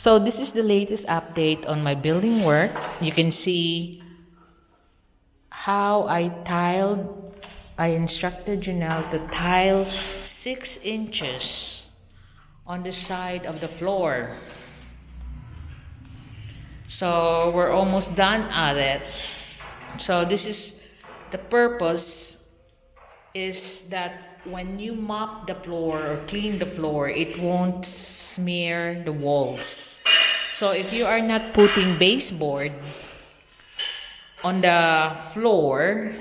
So this is the latest update on my building work. You can see how I instructed Janelle to tile 6 inches on the side of the floor. So we're almost done at it. So this is the purpose, is that when you mop the floor or clean the floor, it won't smear the walls. So if you are not putting baseboard on the floor,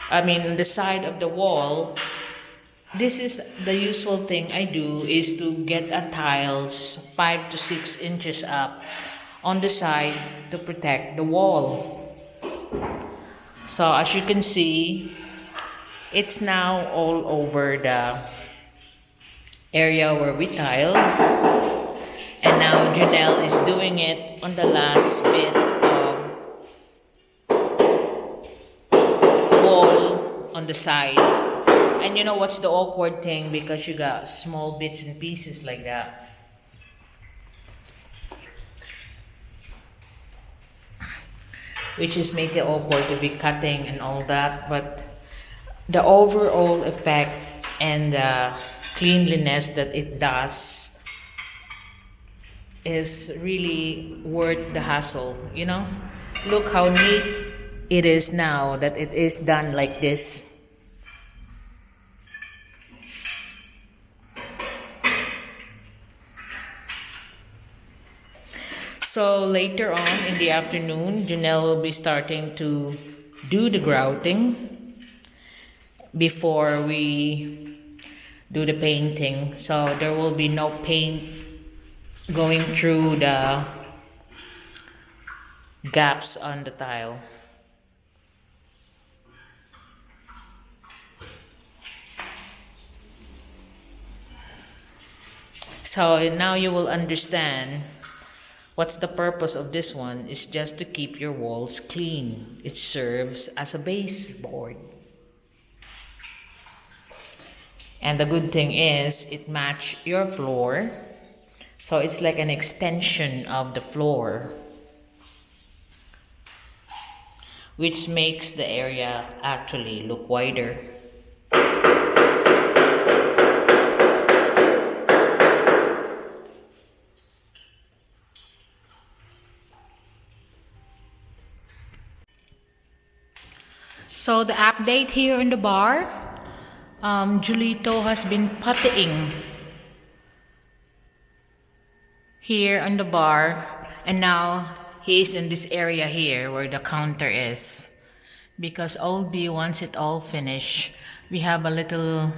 on the side of the wall, this is the usual thing I do, is to get a tiles 5 to 6 inches up on the side to protect the wall. So as you can see, it's now all over the area where we tiled. And now Janelle is doing it on the last bit of wall on the side. And you know what's the awkward thing? Because you got small bits and pieces like that. Which is make it awkward to be cutting and all that. But the overall effect and the cleanliness that it does is really worth the hassle, you know? Look how neat it is now that it is done like this. So later on in the afternoon, Janelle will be starting to do the grouting before we do the painting. So there will be no paint going through the gaps on the tile. So now you will understand what's the purpose of this one. Is just to keep your walls clean. It serves as a baseboard. And the good thing is it matches your floor. So it's like an extension of the floor, which makes the area actually look wider. So the update here in the bar, Julito has been puttying here on the bar, and now he is in this area here where the counter is, because Old B wants it all finished. We have a little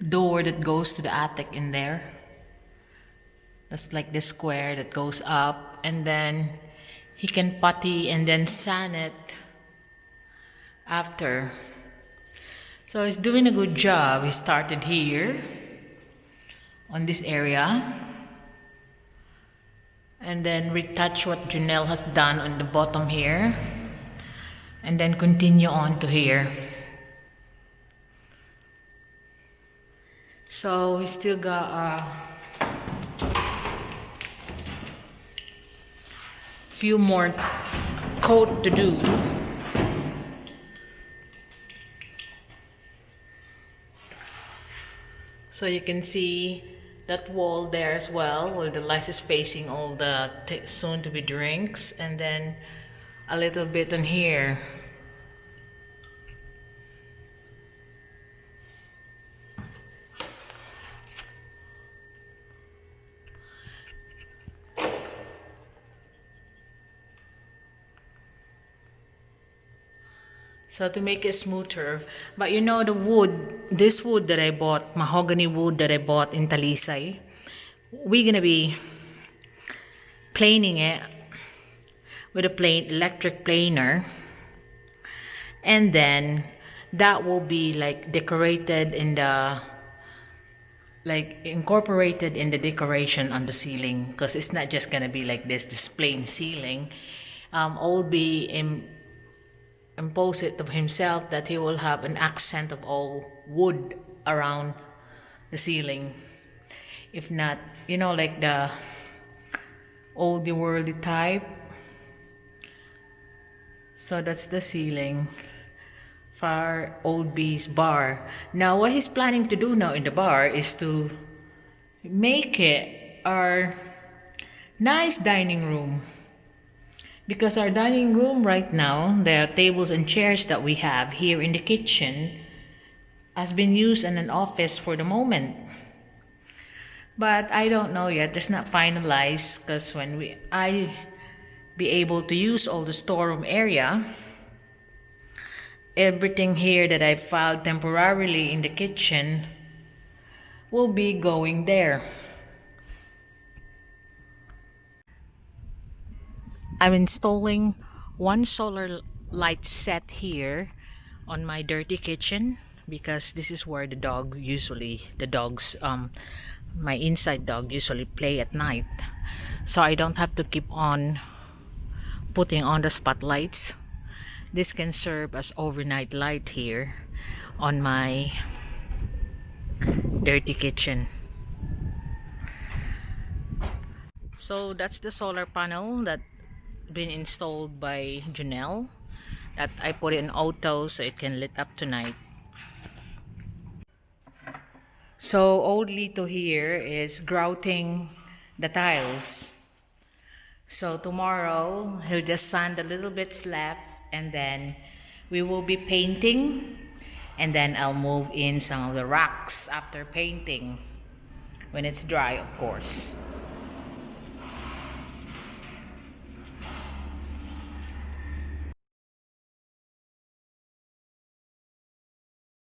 door that goes to the attic in there. That's like the square that goes up, and then he can putty and then sand it after. So he's doing a good job. He started here on this area, and then retouch what Janelle has done on the bottom here, and then continue on to here. So we still got a few more coat to do. So you can see that wall there as well, where the lights is facing all the soon to be drinks, and then a little bit on here. So to make it smoother. But you know the wood, this wood that I bought, mahogany wood that I bought in Talisay, we're gonna be planing it with a electric planer, and then that will be like decorated in the, like incorporated in the decoration on the ceiling, because it's not just gonna be like this plain ceiling. All be impose it to himself that he will have an accent of all wood around the ceiling. If not, you know, like the oldie worldy type. So that's the ceiling for Old B's bar. Now what he's planning to do now in the bar is to make it our nice dining room. Because our dining room right now, the tables and chairs that we have here in the kitchen has been used in an office for the moment. But I don't know yet, it's not finalized, because when I be able to use all the storeroom area, everything here that I filed temporarily in the kitchen will be going there. I'm installing one solar light set here on my dirty kitchen, because this is where the dogs, my inside dog usually play at night. So I don't have to keep on putting on the spotlights. This can serve as overnight light here on my dirty kitchen. So that's the solar panel that been installed by Janelle, that I put it in auto so it can lit up tonight. So old Lito here is grouting the tiles. So tomorrow he'll just sand a little bits left, and then we will be painting, and then I'll move in some of the racks after painting when it's dry, of course.